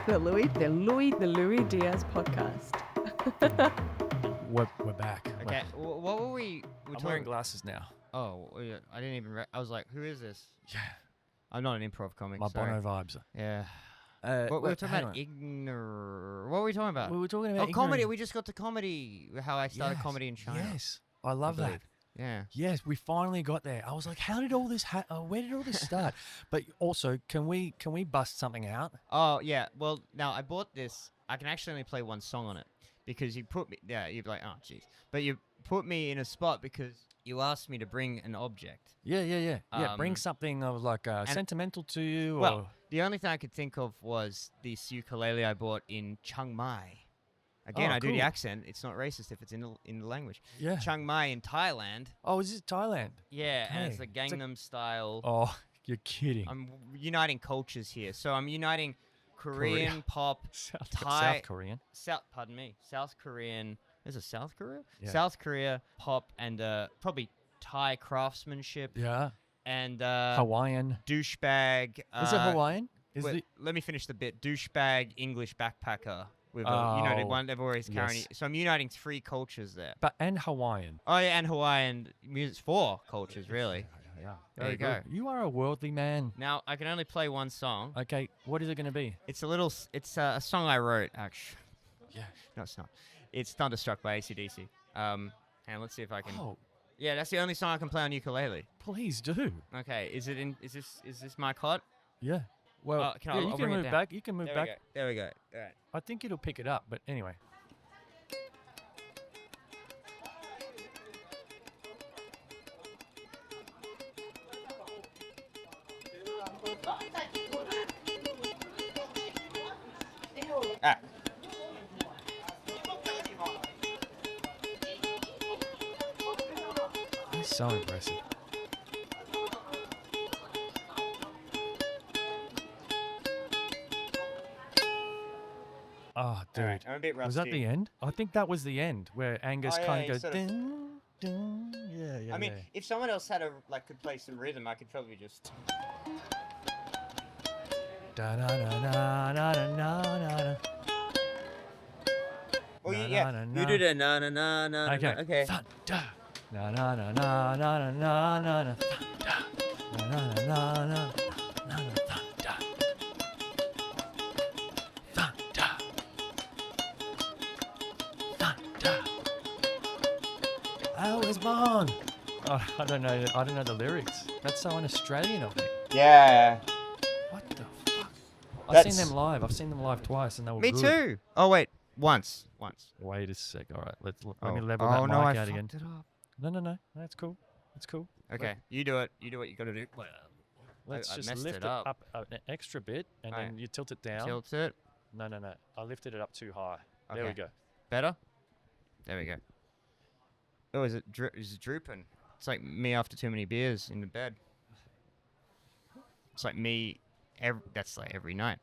The Lui Diaz Podcast. We're back. Okay, what were we I'm wearing glasses now. Oh, yeah, I didn't even... I was like, who is this? Yeah. I'm not an improv comic, My sorry. Bono vibes. Yeah. What We were talking about What were we talking about? We were talking about comedy. We just got to comedy. How I started comedy in China. Yes. I love that. Yeah. Yes, we finally got there. I was like, how did all this where did all this start? But also, can we bust something out? Oh, yeah. Well, now I bought this. I can actually only play one song on it because you put me... Yeah, you'd be like, oh, jeez. But you put me in a spot because you asked me to bring an object. Yeah. Bring something that was like sentimental to you. Well, the only thing I could think of was this ukulele I bought in Chiang Mai. Again, I do the accent. It's not racist if it's in the language. Yeah. Chiang Mai in Thailand. Oh, is it Thailand? Yeah, and it's Okay. a Gangnam style. Oh, you're kidding. I'm uniting cultures here. So I'm uniting Korean Korea. pop, South Korean. Pardon me, South Korean. Is it South Korea? Yeah. South Korea pop and probably Thai craftsmanship Yeah. and Hawaiian. douchebag. Is it Hawaiian? Let me finish the bit. Douchebag English backpacker. With the one they've always carrying. Yes. So I'm uniting three cultures there. And Hawaiian. Oh yeah, and Hawaiian music's four cultures really. Yeah. There you Very go. good. You are a worldly man. Now I can only play one song. Okay, what is it going to be? It's a song I wrote actually. Yeah. No, it's not. It's Thunderstruck by AC/DC. And let's see if I can. Oh, Yeah, that's the only song I can play on ukulele. please do. Okay, is this my cot? Yeah. Well, I'll you can bring it move down. back. You can move There back. we go. There we go. All right. I think it'll pick it up, but anyway. Ah. That's so impressive. Oh, dude. All right, I'm a bit rusty. Was that the end? I think that was the end where Angus Oh, yeah, kind he of goes sort of- ding, ding. Yeah. I mean, if someone else had could play some rhythm, I could probably just. Da na na na na na na na. Oh Na, yeah, na, na, you na. did a na na na na. Okay. Okay. Thunder. Na na na na na na na na na. Thunder. Na na na na na na na. Thunder. Thunder. Thunder. I was born. Oh, I don't know the lyrics. That's so un-Australian of me. Yeah. What the fuck? I've That's- seen them live twice, and they were Me good. too. Oh wait, once. Wait a sec. All right, let me Oh. level Oh that no, mic I out again. fucked it up. No. That's cool. It's cool. Okay, you do it. You do what you gotta do. Let's I just messed lift it it up. up an extra bit, and Alright. then you tilt it down. Tilt it. No. I lifted it up too high. There we Okay. go. Better. There we go. Oh, is it drooping? It's like me after too many beers in the bed. It's like me. That's like every night.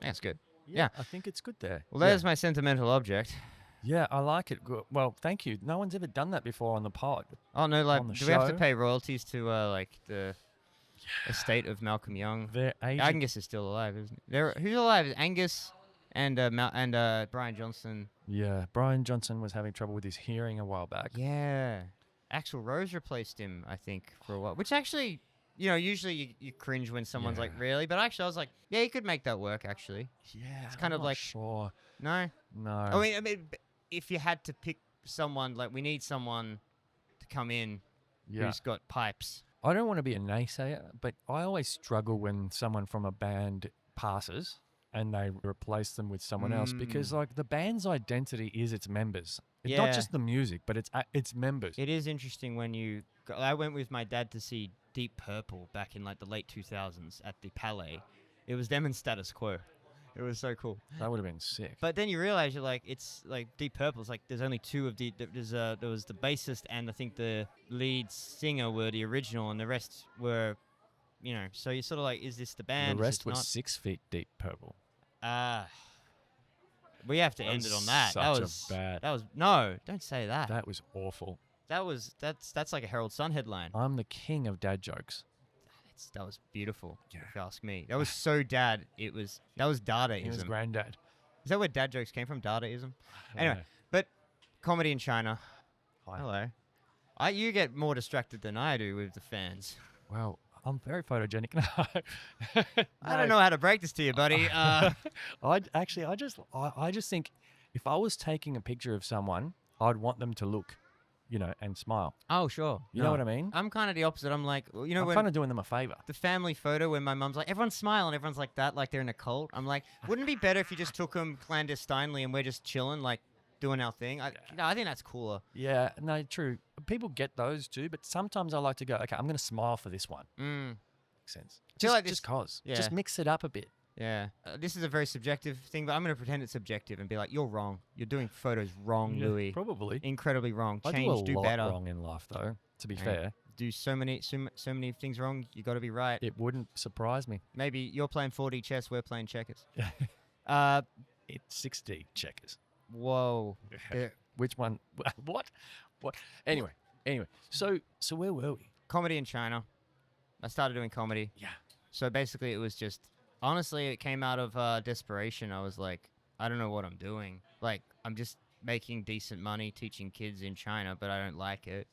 That's good. Yeah. I think it's good there. Well, there's my sentimental object. Yeah, I like it. Well, thank you. No one's ever done that before on the pod. Oh no, like, On the do we have to show? pay royalties to like the estate of Malcolm Young? They're Asian. Angus is still alive, isn't he? Who's alive? Is Angus and Brian Johnson. Yeah, Brian Johnson was having trouble with his hearing a while back. Yeah. Axl Rose replaced him, I think, for a while. Which actually, usually you cringe when someone's like, Yeah. really? But actually, I was like, yeah, you could make that work, actually. Yeah, It's kind I'm of not like- sure. No? No. I mean, if you had to pick someone, like, we need someone to come in yeah. who's got pipes. I don't want to be a naysayer, but I always struggle when someone from a band passes and they replace them with someone else because, like, the band's identity is its members. It's Yeah. not just the music, but it's members. It is interesting when you... I went with my dad to see Deep Purple back in, like, the late 2000s at the Palais. It was them and Status Quo. It was so cool. That would have been sick. But then you realize you're like, it's like Deep Purple's like, there's only two of the, there was the bassist and I think the lead singer were the original and the rest were, so you're sort of like, is this the band? the Is rest this was not? 6 feet deep purple. We have to That end was it on that. such a bad- That was, no, don't say that. That was awful. That's like a Herald Sun headline. I'm the king of dad jokes. that was beautiful. Yeah. If you ask me, that was so dad. That was Dadaism. His granddad. Is that where dad jokes came from? Dadaism. I Anyway, don't know. but comedy in China. Hi. Hello. You get more distracted than I do with the fans. Well, I'm very photogenic. I don't know how to break this to you, buddy. I just think if I was taking a picture of someone, I'd want them to look, and smile. Oh, sure. You know what I mean? I'm kind of the opposite. I'm like, I'm when kind of doing them a favor. the family photo when my mum's like, everyone's smiling, everyone's like that, like they're in a cult. I'm like, wouldn't it be better if you just took them clandestinely and we're just chilling, like doing our thing? I think that's cooler. Yeah, no, true. People get those too, but sometimes I like to go, okay, I'm going to smile for this one. Mm. Makes sense. feel like Just cause. yeah. Just mix it up a bit. Yeah. This is a very subjective thing, but I'm going to pretend it's subjective and be like, you're wrong. You're doing photos wrong, Yeah, Louis. Probably. Incredibly wrong. I Change, do a lot better. wrong in life, though, to be Right. fair. Do so many things wrong. You got to be right. It wouldn't surprise me. Maybe you're playing 4D chess, we're playing checkers. It's 6D checkers. Whoa. Yeah. Which one? What? Anyway. So where were we? Comedy in China. I started doing comedy. Yeah. So basically, it was just, honestly, it came out of desperation. I was like, I don't know what I'm doing. Like, I'm just making decent money teaching kids in China, but I don't like it.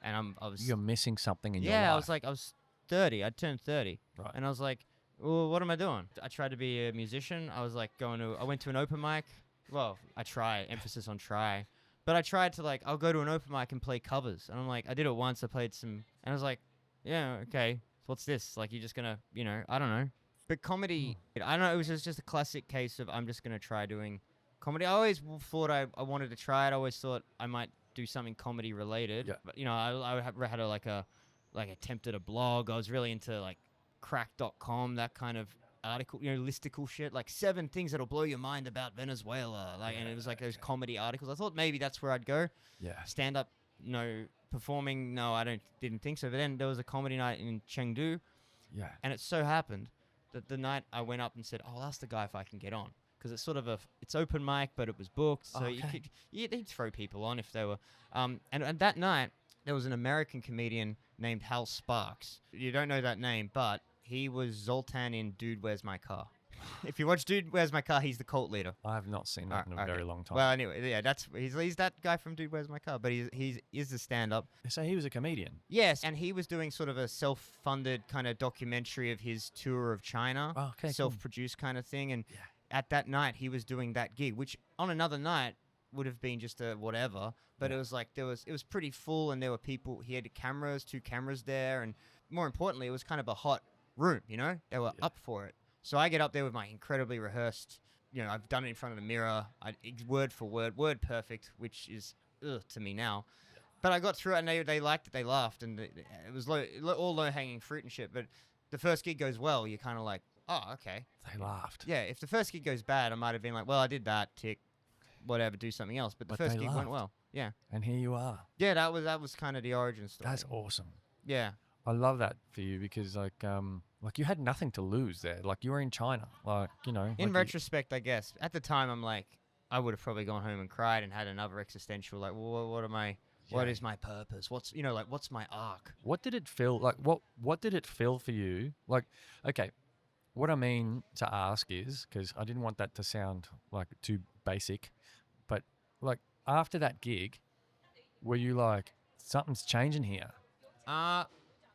And I was You're missing something in your life. yeah, I was 30. I turned 30. Right. And I was like, well, what am I doing? I tried to be a musician. I was like I went to an open mic. Well, emphasis on try. But I tried to I'll go to an open mic and play covers. And I'm like, I did it once. I played some, and I was like, yeah, okay. So what's this? Like, you're just going to, I don't know. But comedy, I don't know. It was just a classic case of I'm just going to try doing comedy. I always thought I wanted to try it. I always thought I might do something comedy related. Yeah. But, I had attempted a blog. I was really into crack.com, that kind of article, listicle shit, 7 things that'll blow your mind about Venezuela. And it was those comedy articles. I thought maybe that's where I'd go. Yeah. Stand up, performing, no, didn't think so. But then there was a comedy night in Chengdu, Yeah. and it so happened that the night I went up and said, I'll ask the guy if I can get on. Because it's sort of it's open mic, but it was booked. So you'd throw people on if they were. And that night, there was an American comedian named Hal Sparks. You don't know that name, but he was Zoltan in Dude, Where's My Car? If you watch Dude, Where's My Car, he's the cult leader. I have not seen that in a very long time. Well, anyway, yeah, he's that guy from Dude, Where's My Car? But he's the stand-up. So he was a comedian. Yes, and he was doing sort of a self-funded kind of documentary of his tour of China. Oh, okay, cool. Self-produced kind of thing. And at that night, he was doing that gig, which on another night would have been just a whatever. But it was it was pretty full, and there were people. He had 2 cameras there, and more importantly, it was kind of a hot room. They were up for it. So I get up there with my incredibly rehearsed. I've done it in front of the mirror. Word for word perfect, which is to me now. But I got through it, and they liked it. They laughed, and it was all low hanging fruit and shit. But the first gig goes well. You're kind of like, oh, okay. They laughed. Yeah, if the first gig goes bad, I might have been like, well, I did that, tick, whatever, do something else. But the first gig went well. Yeah. And here you are. Yeah, that was kind of the origin story. That's awesome. Yeah. I love that for you because you had nothing to lose there. You were in China. In retrospect, I guess. At the time, I'm like, I would have probably gone home and cried and had another existential, well, what is my purpose? What's my arc? What did it feel like? What did it feel for you? Okay, what I mean to ask is, because I didn't want that to sound too basic, but after that gig, were you like, something's changing here?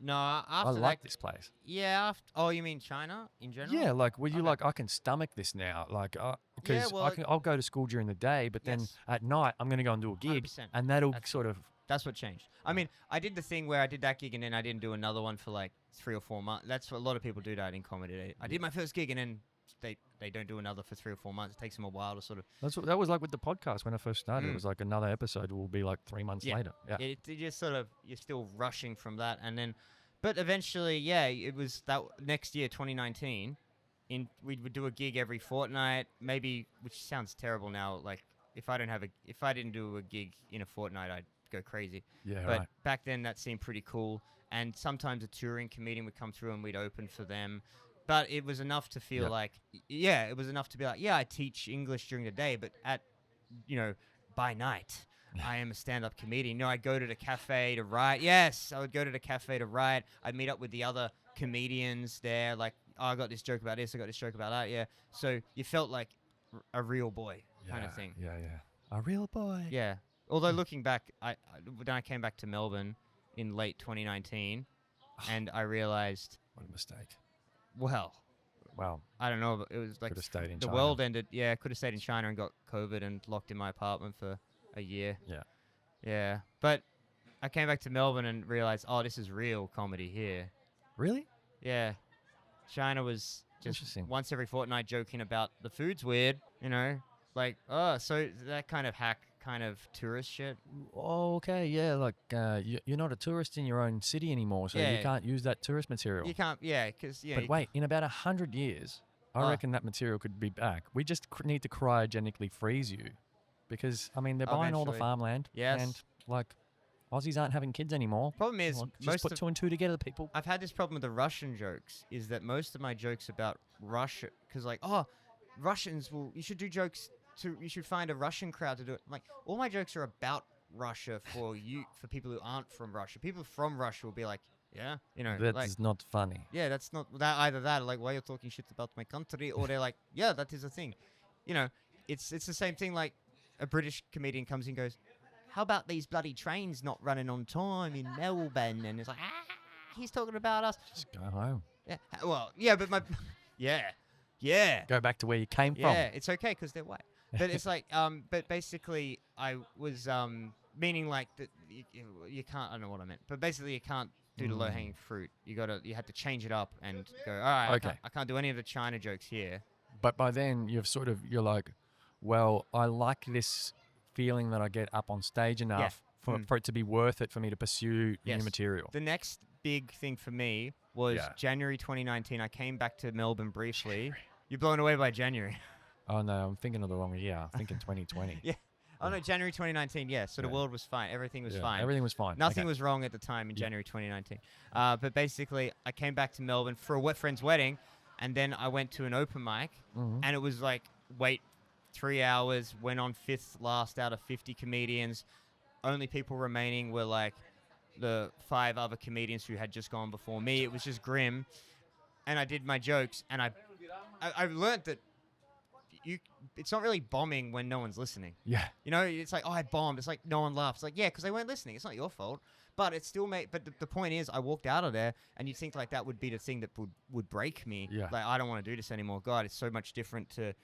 No, after I that, like this place. Yeah. Oh, you mean China in general? Yeah, were you I can stomach this now? Because I'll go to school during the day, but then at night I'm going to go and do a gig, 100%. and that'll sort of... That's what changed. I mean, I did the thing where I did that gig and then I didn't do another one for 3 or 4 months. That's what a lot of people do that in comedy. I did my first gig and then they don't do another for 3 or 4 months. It takes them a while to sort of... That was like with the podcast when I first started. It was another episode will be 3 months later. Yeah. It just sort of... You're still rushing from that. And then... But eventually, it was that next year, 2019, we would do a gig every fortnight, maybe, which sounds terrible now. If I didn't do a gig in a fortnight, I'd go crazy. Yeah, but right. back then, that seemed pretty cool. And sometimes a touring comedian would come through and we'd open for them. But it was enough to feel it was enough to be I teach English during the day, but by night, I am a stand-up comedian. I'd go to the cafe to write. Yes, I would go to the cafe to write. I'd meet up with the other comedians there. Like, oh, I got this joke about this. I got this joke about that. Yeah. So you felt like a real boy kind of thing. Yeah. A real boy. Yeah. Although looking back, when I came back to Melbourne in late 2019, and I realized, What a mistake. well, Wow. I don't know, but it was like Could have stayed in the China. world ended. Yeah, could have stayed in China and got COVID and locked in my apartment for a year. Yeah. Yeah. But I came back to Melbourne and realized, oh, this is real comedy here. Really? Yeah. China was just Interesting. once every fortnight joking about the food's weird, you know? Like, oh, so that kind of hack kind of tourist shit. Oh, okay. Yeah. Like, you're not a tourist in your own city anymore, so Yeah. you can't use that tourist material. You can't, yeah, because, yeah. But wait, in about 100 years, I Ah. reckon that material could be back. We just need to cryogenically freeze you. Because, I mean, they're buying all the Eventually. farmland. Yes. And, like, Aussies aren't having kids anymore. Problem is, Well, just most put of, two and two together, people. I've had this problem with the Russian jokes, is that most of my jokes about Russia, because like, oh, Russians you should do jokes you should find a Russian crowd to do it. I'm like, all my jokes are about Russia for people who aren't from Russia. People from Russia will be like, yeah, you know, That like, is not funny. yeah, that's not that either that, like, why you're talking shit about my country, or they're like, yeah, that is a thing. You know, it's the same thing, like a British comedian comes in and goes, how about these bloody trains not running on time in Melbourne? And it's like, he's talking about us. Just go home. Yeah, well, yeah, but yeah, Go back to where you came from. yeah, it's okay because they're white. But it's like, but basically, I was meaning like that you can't. I don't know what I meant, but basically, you can't do the low hanging fruit. You had to change it up and go. All right, Okay. I can't do any of the China jokes here. But by then, you're like, well, I like this feeling that I get up on stage enough for it to be worth it for me to pursue Yes. new material. The next big thing for me was Yeah. January 2019. I came back to Melbourne briefly. You're blown away by January. Oh, no, I'm thinking of the wrong year. I'm thinking 2020. Yeah. Oh, no, January 2019, yeah. So the Yeah. world was fine. Everything was Yeah, fine. Everything was fine. Nothing Okay. was wrong at the time in Yeah. January 2019. But basically, I came back to Melbourne for a friend's wedding, and then I went to an open mic, Mhm. and it was like, wait 3 hours, went on fifth last out of 50 comedians. Only people remaining were like the 5 other comedians who had just gone before me. It was just grim. And I did my jokes, and I learned that it's not really bombing when no one's listening. Yeah. You know, it's like, oh, I bombed. It's like no one laughs. It's like, yeah, because they weren't listening. It's not your fault. But it still made. But the point is, I walked out of there, and you'd think like that would be the thing that would break me. Yeah. Like, I don't want to do this anymore. God, it's so much different to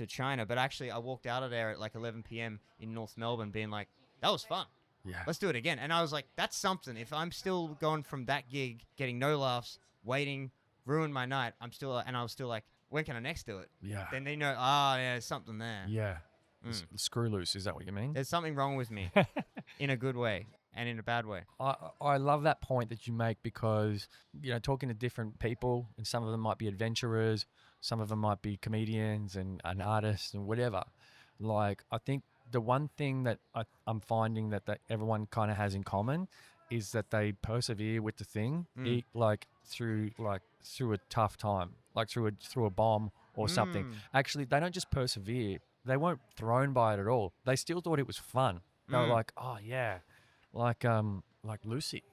China. But actually, I walked out of there at like 11 p.m. in North Melbourne, being like, that was fun. Yeah. Let's do it again. And I was like, that's something. If I'm still going from that gig, getting no laughs, waiting, ruined my night, I was still like, when can I next do it? Yeah. Then they know, yeah, there's something there. Yeah. Mm. Screw loose. Is that what you mean? There's something wrong with me in a good way and in a bad way. I love that point that you make because, talking to different people, and some of them might be adventurers, some of them might be comedians and artists and whatever. Like, I think the one thing that I'm finding that everyone kind of has in common is that they persevere with the thing, through a tough time, like through a bomb or something. Actually, they don't just persevere. They weren't thrown by it at all. They still thought it was fun. They were like, oh yeah, like Lucy,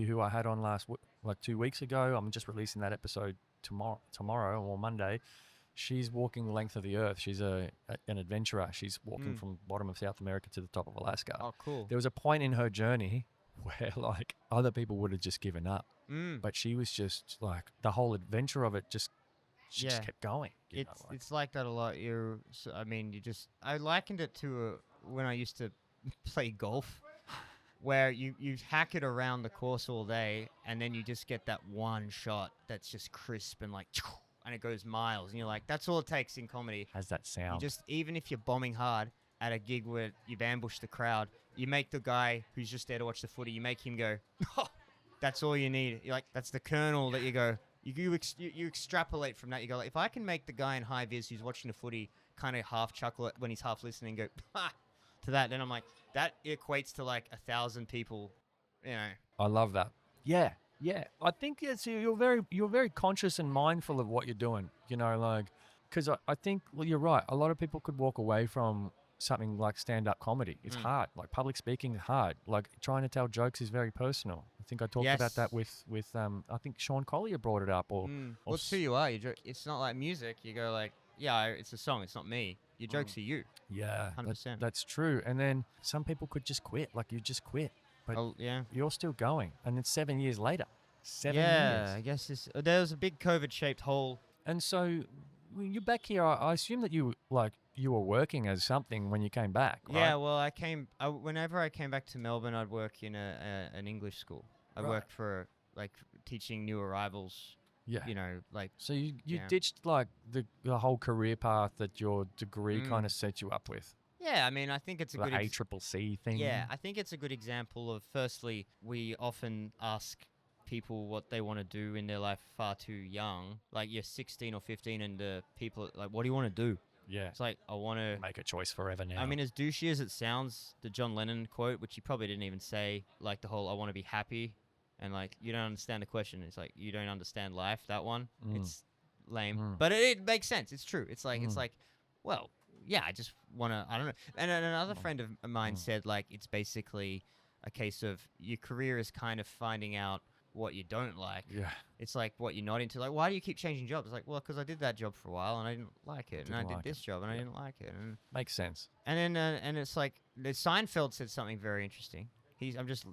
who I had on 2 weeks ago. I'm just releasing that episode tomorrow or Monday. She's walking the length of the earth. She's an adventurer. She's walking from bottom of South America to the top of Alaska. Oh, cool. There was a point in her journey where like other people would have just given up, but she was just like, the whole adventure of it just kept going. It's like that a lot. I likened it to when I used to play golf, where you hack it around the course all day, and then you just get that one shot that's just crisp and like, and it goes miles, and you're like, that's all it takes in comedy. Has that sound? Even if you're bombing hard at a gig where you've ambushed the crowd, you make the guy who's just there to watch the footy, you make him go, oh, that's all you need. You're like, that's the kernel that you go. You extrapolate from that. You go, like, if I can make the guy in high vis who's watching the footy kind of half chuckle when he's half listening, go to that, then I'm like, that equates to like 1,000 people. I love that. Yeah. I think you're very conscious and mindful of what you're doing. Because I think, well, you're right. A lot of people could walk away from something like stand-up comedy. It's hard. Like public speaking is hard. Like trying to tell jokes is very personal. I think I talked about that with I think Sean Collier brought it up. Or Well, it's who you are. It's not like music. You go like, yeah, it's a song. It's not me. Your jokes are you. Yeah, 100%. that's true. And then some people could just quit. Like you just quit. But you're still going. And it's 7 years later. 7 years. Yeah, I guess there was a big COVID-shaped hole. And so when you're back here, I assume that you were working as something when you came back, right? Yeah, well, whenever I came back to Melbourne, I'd work in an English school. I worked for like teaching new arrivals. Yeah. You know, like. So you ditched like the whole career path that your degree kind of set you up with. Yeah, I mean, I think it's a good ACCC thing. Yeah, I think it's a good example of. Firstly, we often ask people what they want to do in their life far too young. Like you're 16 or 15, and people like, what do you want to do? Yeah. It's like, I want to make a choice forever now. I mean, as douchey as it sounds, the John Lennon quote, which he probably didn't even say, like the whole I want to be happy, and like, you don't understand the question. It's like, you don't understand life, that one. It's lame. But it makes sense. It's true. It's like, well, yeah, I just want to, I don't know. And another friend of mine said, like, it's basically a case of your career is kind of finding out what you don't like. Yeah. It's like what you're not into. Like, why do you keep changing jobs? It's like, well, because I did that job for a while and I didn't like it. And I did this job and I didn't like it. And makes sense. And then, and it's like, Seinfeld said something very interesting. I'm just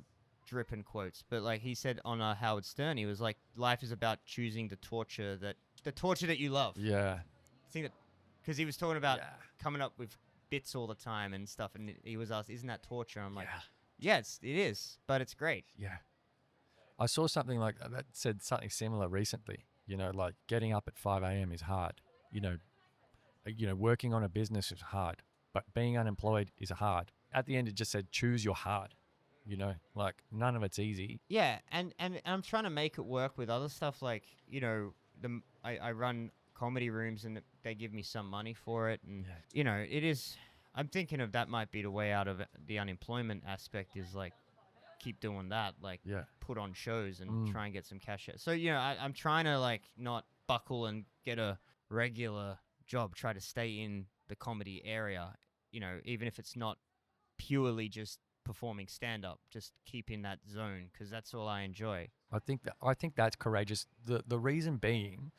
dripping quotes, but like he said on Howard Stern, he was like, life is about choosing the torture that you love. Yeah. I think that, because he was talking about coming up with bits all the time and stuff, and he was asked, isn't that torture? I'm like, yeah, it is, but it's great. Yeah. I saw something like that said something similar recently. You know, like getting up at 5 a.m. is hard. You know, working on a business is hard, but being unemployed is hard. At the end, it just said, choose your hard. You know, like none of it's easy. Yeah, and I'm trying to make it work with other stuff. Like, you know, I run comedy rooms and they give me some money for it, and you know, it is. I'm thinking of that might be the way out of the unemployment aspect, is like keep doing that, like put on shows and try and get some cash out. So, you know, I'm trying to like not buckle and get a regular job, try to stay in the comedy area, you know, even if it's not purely just performing stand-up, just keep in that zone, because that's all I enjoy. I think that's courageous. The reason being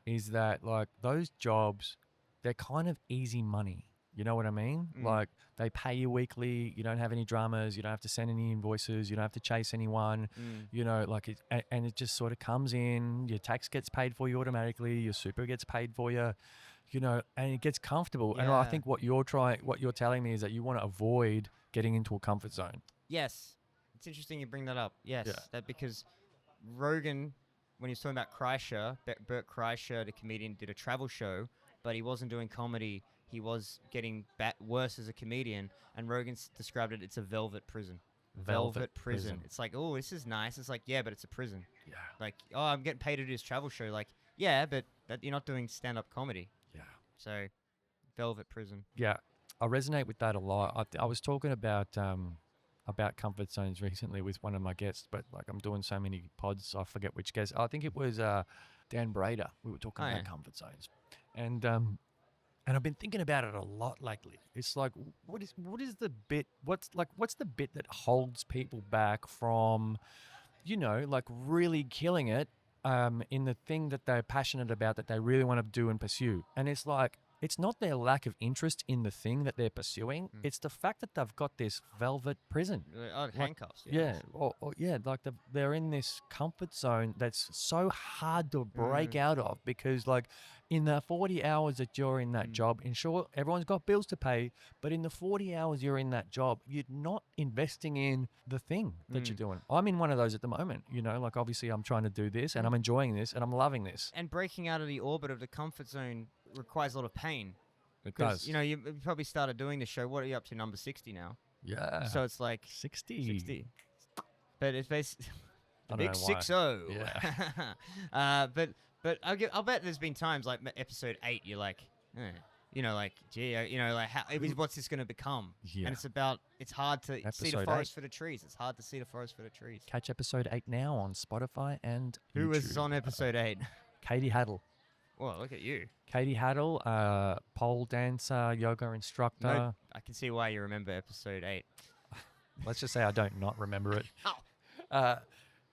is that like those jobs, they're kind of easy money. You know what I mean? Like they pay you weekly. You don't have any dramas. You don't have to send any invoices. You don't have to chase anyone. You know, like and it just sort of comes in. Your tax gets paid for you automatically. Your super gets paid for you. You know, and it gets comfortable. And I think what you're telling me is that you want to avoid getting into a comfort zone. Yes, it's interesting you bring that up. Yes, that because Rogan, when he was talking about Kreischer, Bert Kreischer, the comedian, did a travel show, but he wasn't doing comedy. He was getting worse as a comedian, and Rogan described it. It's a velvet prison. Velvet prison. It's like, oh, this is nice. It's like, yeah, but it's a prison. Yeah. Like, oh, I'm getting paid to do this travel show. Like, yeah, but you're not doing stand-up comedy. Yeah. So, velvet prison. Yeah, I resonate with that a lot. I was talking about comfort zones recently with one of my guests, but like I'm doing so many pods, I forget which guest. I think it was Dan Brader. We were talking about comfort zones, and I've been thinking about it a lot lately. It's like, what is the bit? What's the bit that holds people back from, you know, like really killing it in the thing that they're passionate about, that they really want to do and pursue? And it's like, it's not their lack of interest in the thing that they're pursuing. It's the fact that they've got this velvet prison. Handcuffs. Yes. Yeah. Like they're in this comfort zone that's so hard to break out of, because like in the 40 hours that you're in that job, and sure, everyone's got bills to pay, but in the 40 hours you're in that job, you're not investing in the thing that you're doing. I'm in one of those at the moment, you know, like obviously I'm trying to do this and I'm enjoying this and I'm loving this. And breaking out of the orbit of the comfort zone requires a lot of pain. It does. You know, you probably started doing the show. What are you up to, number 60 now? Yeah. So it's like 60. But it's basically the big 6-0. Yeah. But I'll bet there's been times like episode 8, you're like, you know, like, gee, you know, like, what's this going to become? Yeah. And it's hard to see the forest for the trees. It's hard to see the forest for the trees. Catch episode 8 now on Spotify and Who YouTube. was on episode 8? Katie Haddle. Well, look at you. Katie Haddle, pole dancer, yoga instructor. No, I can see why you remember episode 8. Let's just say I don't not remember it. Oh.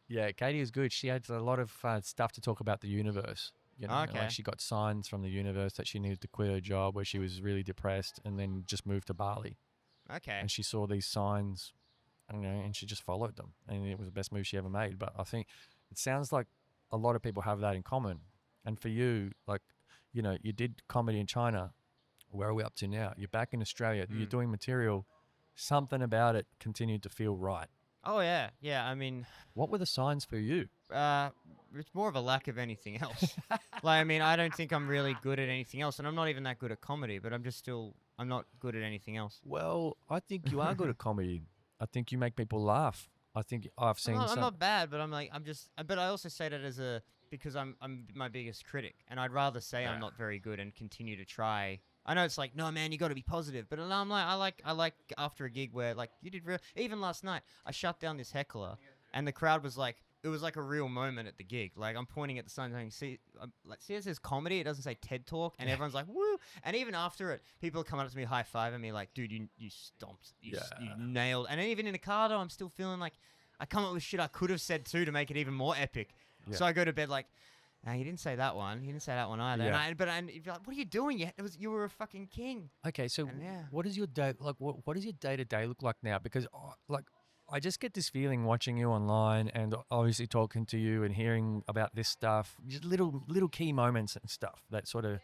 Yeah, Katie is good. She had a lot of stuff to talk about the universe. You know, Okay. like she got signs from the universe that she needed to quit her job where she was really depressed and then just moved to Bali. Okay. And she saw these signs, and she just followed them. And it was the best move she ever made. But I think it sounds like a lot of people have that in common. And for you, like, you know, you did comedy in China. Where are we up to now? You're back in Australia. You're doing material. Something about it continued to feel right. Oh, yeah. Yeah, I mean, What were the signs for you? it's more of a lack of anything else. Like, I mean, I don't think I'm really good at anything else. And I'm not even that good at comedy, but I'm not good at anything else. Well, I think you are good at comedy. I think you make people laugh. I think I've seen I'm some. not bad, but but I also say that because I'm my biggest critic. And I'd rather say I'm not very good and continue to try. I know it's like, no, man, you got to be positive. But I'm like, I like after a gig where, like, you did even last night, I shut down this heckler and the crowd was like, it was like a real moment at the gig. Like, I'm pointing at the sign saying, see, it says comedy. It doesn't say TED Talk. And everyone's like, woo. And even after it, people come up to me, high-fiving me like, dude, you stomped. You nailed. And then even in the car, though, I'm still feeling like I come up with shit I could have said, too, to make it even more epic. Yeah. So I go to bed like, nah, you didn't say that one. You didn't say that one either. Yeah. And you'd be like, what are you doing? You were a fucking king. Okay, so And yeah. what is your day like? What does your day-to-day look like now? Because like, I just get this feeling watching you online and obviously talking to you and hearing about this stuff, just little key moments and stuff that sort of,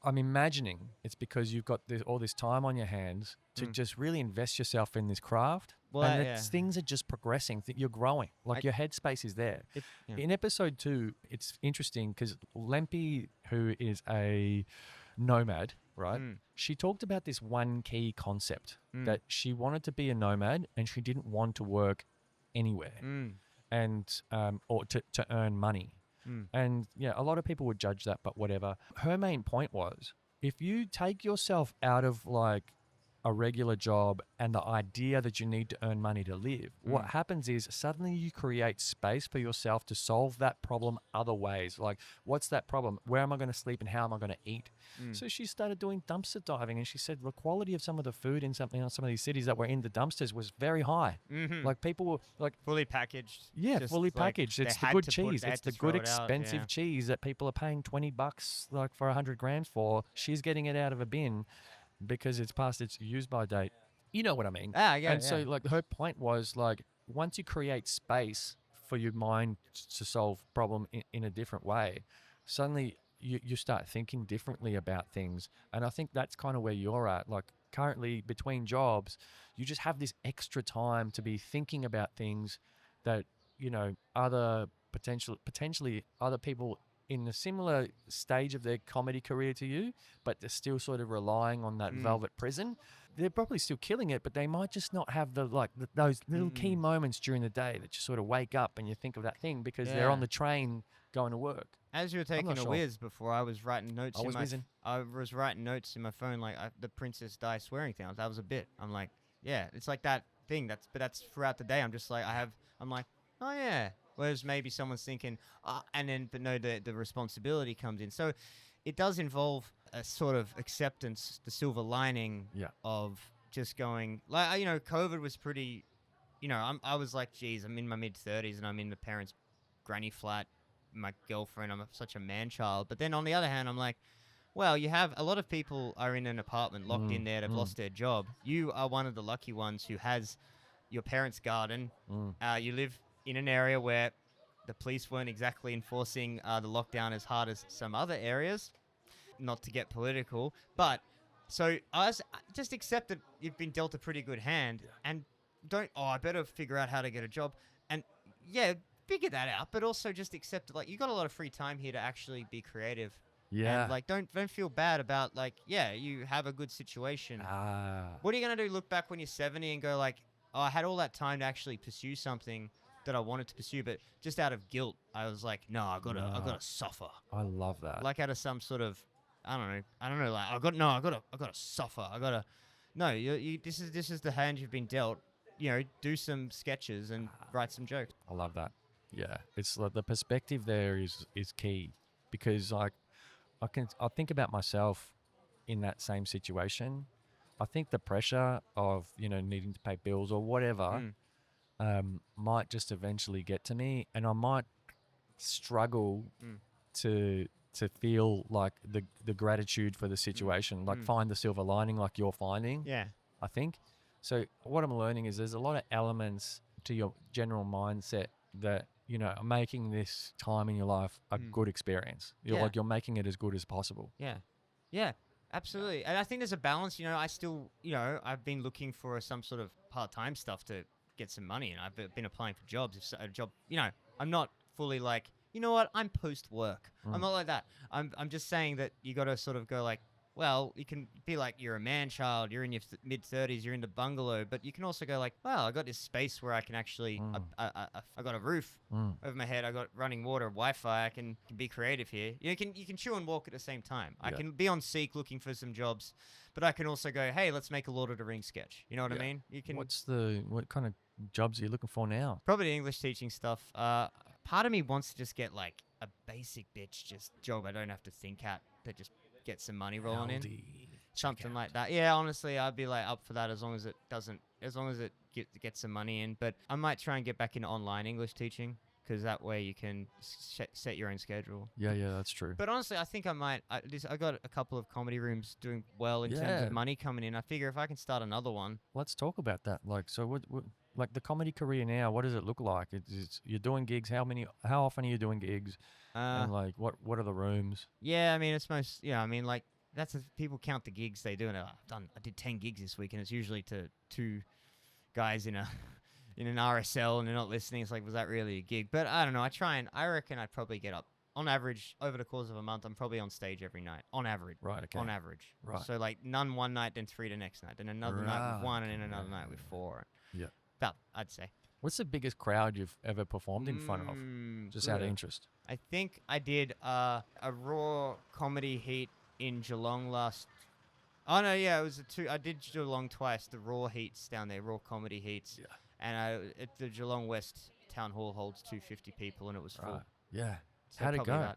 I'm imagining it's because you've got all this time on your hands to just really invest yourself in this craft. Well, and yeah. things are just progressing. You're growing. Like your headspace is there. Yeah. In episode 2, it's interesting because Lempi, who is a nomad, right? She talked about this one key concept that she wanted to be a nomad and she didn't want to work anywhere and or to earn money. And yeah, a lot of people would judge that, but whatever. Her main point was, if you take yourself out of like a regular job and the idea that you need to earn money to live, what happens is suddenly you create space for yourself to solve that problem other ways. Like, what's that problem? Where am I going to sleep and how am I going to eat? So she started doing dumpster diving, and she said the quality of some of the food in some of these cities that were in the dumpsters was very high. Like, people were like fully packaged. Yeah, Just, fully like, packaged. It's they the had good to put- cheese. they It's had the to throw good it out, expensive yeah. cheese that people are paying $20 like for $100 for. She's getting it out of a bin because it's past its use-by date. You know what I mean? Yeah. And so, like, her point was, like, once you create space for your mind to solve problem in a different way, suddenly you start thinking differently about things. And I think that's kind of where you're at. Like, currently between jobs, you just have this extra time to be thinking about things that, you know, potentially other people in a similar stage of their comedy career to you, but they're still sort of relying on that velvet prison. They're probably still killing it, but they might just not have those little key moments during the day that you sort of wake up and you think of that thing because they're on the train going to work. As you were taking a whiz before, I was writing notes. I was writing notes in my phone, like the Princess Di swearing thing. That was a bit. I'm like, yeah, it's like that thing. That's throughout the day. I'm just like, I'm like, oh yeah. Whereas maybe someone's thinking, but no, the responsibility comes in. So it does involve a sort of acceptance, the silver lining of just going, like, you know, COVID was pretty, you know, I was like, geez, I'm in my mid-30s and I'm in the parents' granny flat, my girlfriend, I'm such a man-child. But then on the other hand, I'm like, well, you have a lot of people are in an apartment locked in there, they've lost their job. You are one of the lucky ones who has your parents' garden. You live in an area where the police weren't exactly enforcing the lockdown as hard as some other areas. Not to get political, but so I just accept that you've been dealt a pretty good hand, and I better figure out how to get a job, and figure that out, but also just accept it. Like, you got a lot of free time here to actually be creative. Yeah. And, like, don't feel bad about, like, you have a good situation. What are you gonna do? Look back when you're 70 and go like, oh, I had all that time to actually pursue something that I wanted to pursue, but just out of guilt, I was like, no, I gotta suffer. I love that. Like, out of some sort of, I don't know. Like, I gotta suffer. This is the hand you've been dealt. You know, do some sketches and write some jokes. I love that. Yeah, it's like the perspective there is key, because like I think about myself in that same situation. I think the pressure of, needing to pay bills or whatever might just eventually get to me, and I might struggle to feel like the gratitude for the situation, like find the silver lining like you're finding. Yeah. I think. So what I'm learning is there's a lot of elements to your general mindset that, are making this time in your life a good experience. You're making it as good as possible. Yeah. Yeah. Absolutely. And I think there's a balance. I still, I've been looking for some sort of part-time stuff to get some money, and I've been applying for jobs. If a job, I'm not fully like, you know what, I'm post-work. I'm not like that. I'm just saying that you got to sort of go like, well, you can be like, you're a man-child, you're in your mid-30s, you're in the bungalow, but you can also go like, well, I got this space where I can actually, I got a roof over my head, I got running water, Wi-Fi, I can be creative here. You can chew and walk at the same time. I can be on Seek looking for some jobs, but I can also go, hey, let's make a Lord of the Rings sketch. You know what I mean? You can. What kind of jobs are you looking for now? Probably English teaching stuff. Part of me wants to just get like a basic bitch just job I don't have to think at that just get some money rolling in, something like that. Yeah, honestly, I'd be like up for that as long as it gets some money in. But I might try and get back into online English teaching, because that way you can set your own schedule. Yeah, that's true. But honestly, I think I might. I got a couple of comedy rooms doing well in terms of money coming in. I figure if I can start another one. Let's talk about that. Like, so what like the comedy career now? What does it look like? You're doing gigs. How often are you doing gigs? And like, what are the rooms? Yeah, I mean, it's most. Yeah, I mean, like that's people count the gigs they do, and I did 10 gigs this week, and it's usually to 2 guys in an RSL, and they're not listening. It's like, was that really a gig? But I don't know. I reckon I'd probably get up on average over the course of a month. I'm probably on stage every night on average. Right. Okay. On average. Right. So like none one night, then 3 the next night, then another night with 1, and then another night with 4. Yeah. About, I'd say. What's the biggest crowd you've ever performed in front of? Just out of interest. I think I did a raw comedy heat in Geelong last. Oh no, yeah, it was I did Geelong twice. The raw heats down there, raw comedy heats. Yeah. And the Geelong West Town Hall holds 250 people, and it was full. Right. Yeah. So How'd it go?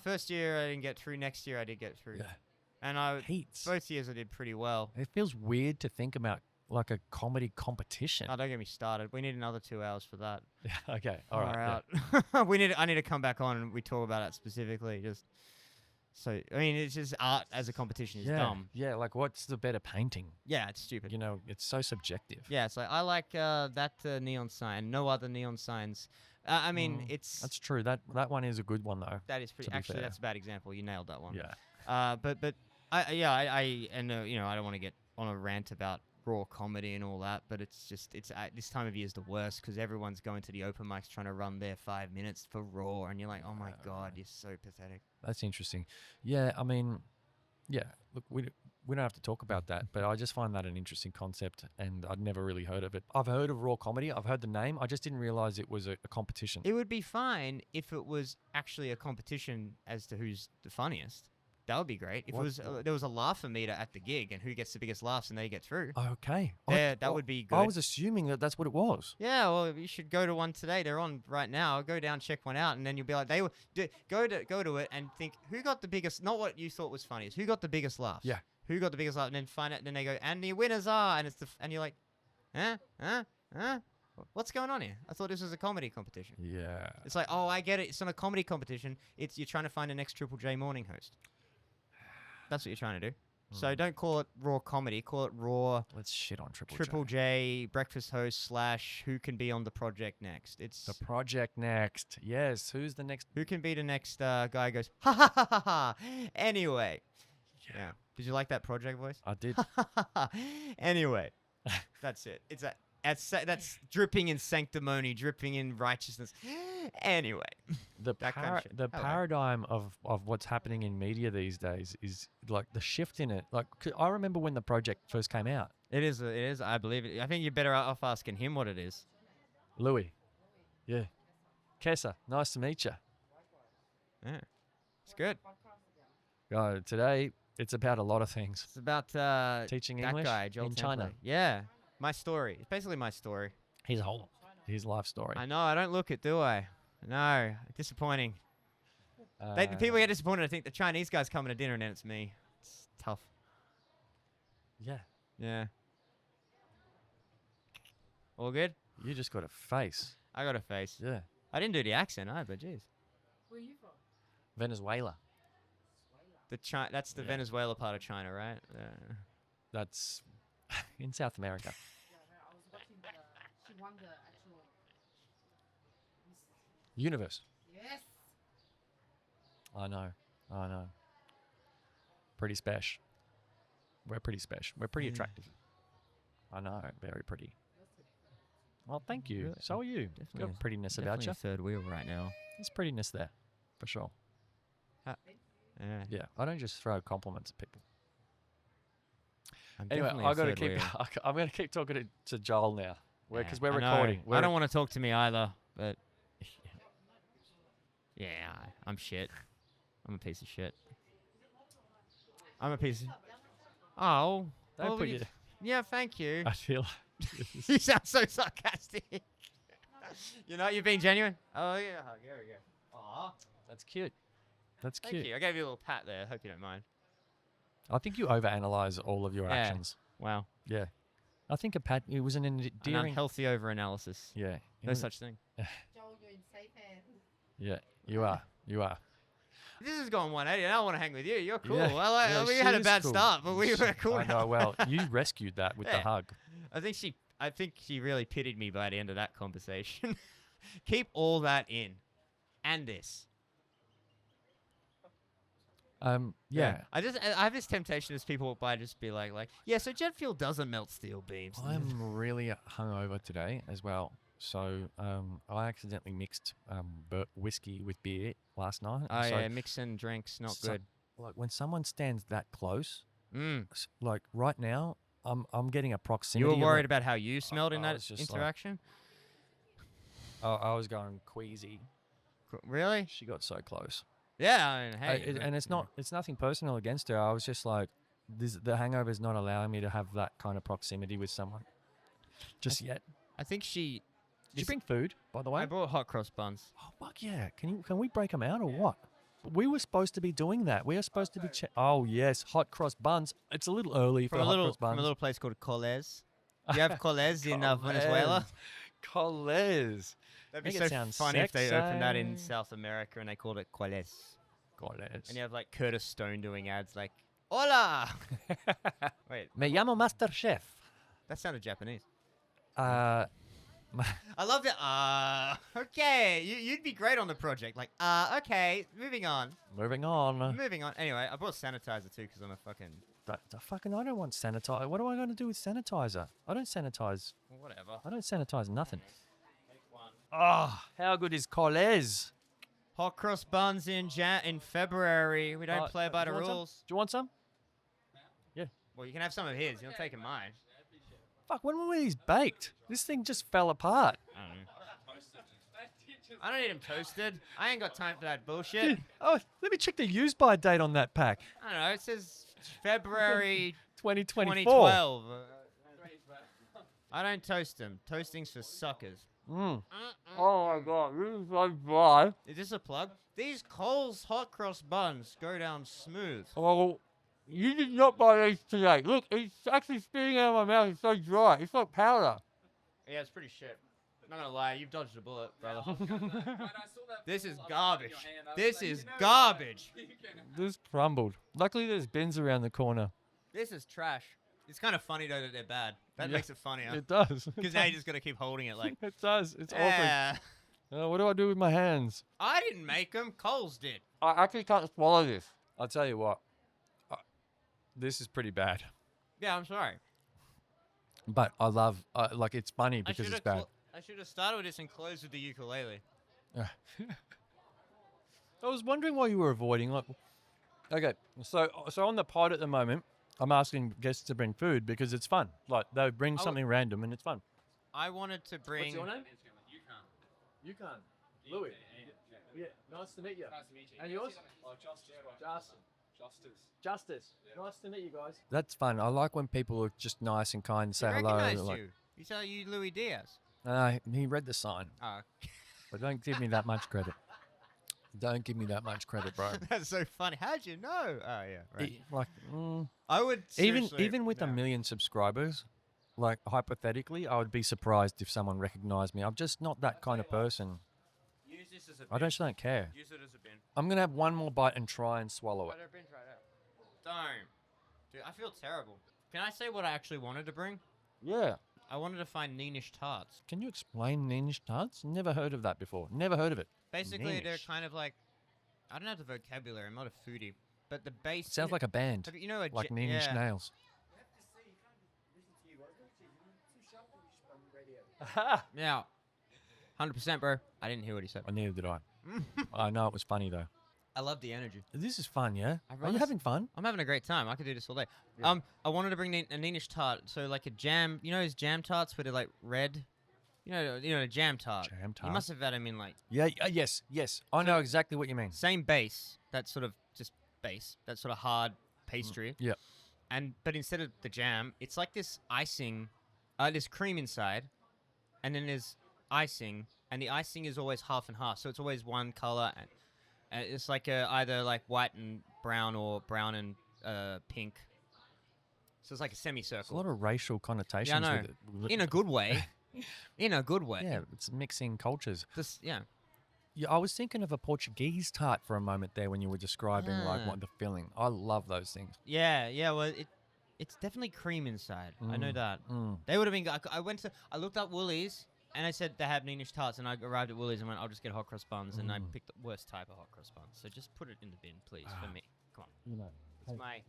First year I didn't get through. Next year I did get through. Yeah. And Heats. both years I did pretty well. It feels weird to think about like a comedy competition. Oh, don't get me started. We need another 2 hours for that. Yeah. Okay. All right. Yeah. I need to come back on and we talk about it specifically. So I mean, it's just art as a competition is dumb. Yeah. Like, what's the better painting? Yeah, it's stupid. It's so subjective. Yeah, it's like I like that neon sign. No other neon signs. I mean, That's true. That one is a good one though. That is pretty. Actually, fair. that's a bad example. You nailed that one. Yeah. But I don't want to get on a rant about raw comedy and all that, but it's this time of year is the worst because everyone's going to the open mics trying to run their 5 minutes for raw, and you're like, oh my god, you're so pathetic. That's interesting. Yeah, I mean, yeah. Look, we don't have to talk about that, but I just find that an interesting concept, and I'd never really heard of it. I've heard of raw comedy. I've heard the name. I just didn't realize it was a competition. It would be fine if it was actually a competition as to who's the funniest. That would be great. If there was a laugher meter at the gig, and who gets the biggest laughs, and they get through. Okay. That would be good. I was assuming that's what it was. Yeah, well, you should go to one today. They're on right now. Go down, check one out, and then you'll be like, go to it and think who got the biggest. Not what you thought was funniest. Who got the biggest laughs? Yeah. Who got the biggest laugh? And then find out. And then they go, and the winners are, and and you're like, huh? What's going on here? I thought this was a comedy competition. Yeah. It's like, oh, I get it. It's not a comedy competition. You're trying to find the next Triple J morning host. That's what you're trying to do. So don't call it raw comedy. Call it raw. Let's shit on Triple J breakfast host / who can be on the project next. It's the project next. Yes. Who's the next? Who can be the next guy? Goes ha ha ha ha ha. Anyway. Yeah. Did you like that project voice? I did. Anyway, that's it. That's dripping in sanctimony, dripping in righteousness. Anyway, the paradigm of what's happening in media these days is like the shift in it. Like, I remember when the project first came out. It is. I believe it. I think you're better off asking him what it is. Louis. Yeah. Kessa, nice to meet you. Yeah, it's good. Today it's about a lot of things. It's about teaching that English guy, Joel in Temple. China. Yeah, my story. It's basically my story. His life story. I know. I don't look it, do I? No, disappointing. People get disappointed. I think the Chinese guy's coming to dinner and then it's me. It's tough. Yeah. Yeah. All good? You just got a face. I got a face. Yeah. I didn't do the accent either, jeez. Where are you from? Venezuela. That's the Yeah. Venezuela part of China, right? That's in South America. Yeah, no, I was watching she won the actual. Universe. Yes. I know. Pretty special. We're pretty special. We're pretty Yeah. attractive. I know. Very pretty. Well, thank you. Really? So are you. Definitely Got is- prettiness about Definitely you. a third wheel right now. There's prettiness there, for sure. Yeah. Yeah, I don't just throw compliments at people. I'm Anyway, definitely a I got to third keep. wheel. I'm going to keep talking to Joel now, because Yeah, we're I know. recording. I don't want to talk to me either, but yeah, I'm shit. I'm a piece of shit. I'm a piece of... Oh. Don't well, put you- your- Yeah, thank you. I feel. You sound so sarcastic. You know, you're being genuine. Oh, yeah. There we go. Aw. That's cute. That's Thank cute. you. I gave you a little pat there. Hope you don't mind. I think you overanalyze all of your Yeah. actions. Wow. Yeah. I think it was an An endearing. unhealthy over-analysis. Yeah. No such thing. Joel, you're in safe hands. Yeah. You are. You are. This is going 180. I don't want to hang with you. You're cool. Yeah. Well, Yeah, we she had a is bad cool. start, but we were cool. I now. know. Well, you rescued that with the Yeah. hug. I think she really pitied me by the end of that conversation. Keep all that in, and this. Yeah. I have this temptation as people walk by, just be like, yeah. So jet fuel doesn't melt steel beams. I'm really hungover today as well. So I accidentally mixed whiskey with beer last night. Oh so yeah, mixing drinks not so- good. Like when someone stands that close, Mm. like right now, I'm getting a You proximity. were of worried it. about how you smelled in I that was just like- interaction. I was going queasy. Really? She got so close. Yeah. I mean, hey. And it's nothing personal against her. I was just like, the hangover is not allowing me to have that kind of proximity with someone just yet. I think she. Did you bring food, by the way? I brought hot cross buns. Oh fuck yeah! Can we break them out or what? We were supposed to be doing that. We are supposed to be. Oh yes, hot cross buns. It's a little early for From a hot cross from buns. a little place called Coles. Do you have Coles in Venezuela? Coles. That'd be Make it so sound funny if they opened that in sexy. South America and they called it Coles. Coles. And you have like Curtis Stone doing ads like, "Hola." Wait, Me llamo Master Chef. that sounded Japanese. Uh, I loved it. Okay. You'd be great on the project. Like, okay. Moving on. moving on. Moving on. Anyway, I brought sanitizer too because I'm a fucking I don't want sanitizer. What am I going to do with sanitizer? I don't sanitize. whatever. I don't sanitize nothing. Make one. Oh, how good is Coles? Hot cross buns in February. We don't play by the do you want some? rules. Do you want some? Well, you can have some of his. You're not taking mine. Fuck, when were these baked? This thing just fell apart. I don't know. I don't need them toasted. I ain't got time for that bullshit. Dude, oh, let me check the use by date on that pack. I don't know. It says February 2024. 2012. I don't toast them. Toasting's for suckers. Mm. Oh my god, this is so dry. Is this a plug? These Coles hot cross buns go down smooth. Oh, you did not buy these today. Look, it's actually spitting out of my mouth. It's so dry. It's like powder. Yeah, it's pretty shit. Not gonna lie, you've dodged a bullet, brother. This is garbage. This is garbage. This crumbled. Luckily, there's bins around the corner. This is trash. It's kind of funny though that they're bad. That Yeah, makes it funnier. It does. Because now you just gotta keep holding it like. It does. It's awkward. Yeah. What do I do with my hands? I didn't make them. Coles did. I actually can't swallow this. I'll tell you what. This is pretty bad. Yeah, I'm sorry. But I love, like, it's funny because it's bad. I should have started with this and closed with the ukulele. I was wondering why you were avoiding. Like, okay, so on the pod at the moment, I'm asking guests to bring food because it's fun. Like, they bring something random and it's fun. I wanted to bring. What's your name? Yukon. Louis. Yeah, nice to meet you. Nice to meet you. And yours? Oh, Justin. Justice. Nice to meet you guys. That's fun. I like when people are just nice and kind and He say hello. recognized Like, you. He saw you, Lui Diaz. he read the sign, Oh. but don't give me that much credit. Don't give me that much credit, bro. That's so funny. How'd you know? Oh yeah, right. Like, I would even with a million subscribers, like hypothetically, I would be surprised if someone recognized me. I'm just not that kind of person. Use this as a I just don't care. Use it as a bin. I'm gonna have one more bite and try and swallow it. Bin's right there. Don't. Dude, I feel terrible. Can I say what I actually wanted to bring? Yeah. I wanted to find Neenish tarts. Can you explain Neenish tarts? Never heard of that before. Never heard of it. Basically, they're Neenish. kind of like, I don't have the vocabulary. I'm not a foodie, but the base Sounds like a band, you know, like Neenish Nails. Yeah, 100%, bro. I didn't hear what he said. Neither did I. I know it was funny though. I love the energy. This is fun, yeah? I'd Are rather you s- having fun? I'm having a great time. I could do this all day. Yeah. I wanted to bring a Neenish tart, so like a jam. You know those jam tarts where they're like red. You know, a jam tart. Jam You tart. must have had them in like Yeah, yes. I know exactly what you mean. same base. That sort of just base. That sort of hard pastry. Yeah. But instead of the jam, it's like this icing. There's cream inside, and then there's icing, and the icing is always half and half. So it's always one color, and it's like either like white and brown or brown and pink. So it's like a There's a semicircle. lot of racial connotations know. with it. In a good way. In a good way. Yeah, it's mixing cultures. Yeah. Yeah, I was thinking of a Portuguese tart for a moment there when you were describing like Ah. what the filling. I love those things. Yeah. Well, it's definitely cream inside. I know that. They would have been. I looked up Woolies and I said they have Neenish tarts, and I arrived at Woolies and went, I'll just get hot cross buns, and I picked the worst type of hot cross buns. So just put it in the bin, please, for me. Come on. You know, It's my.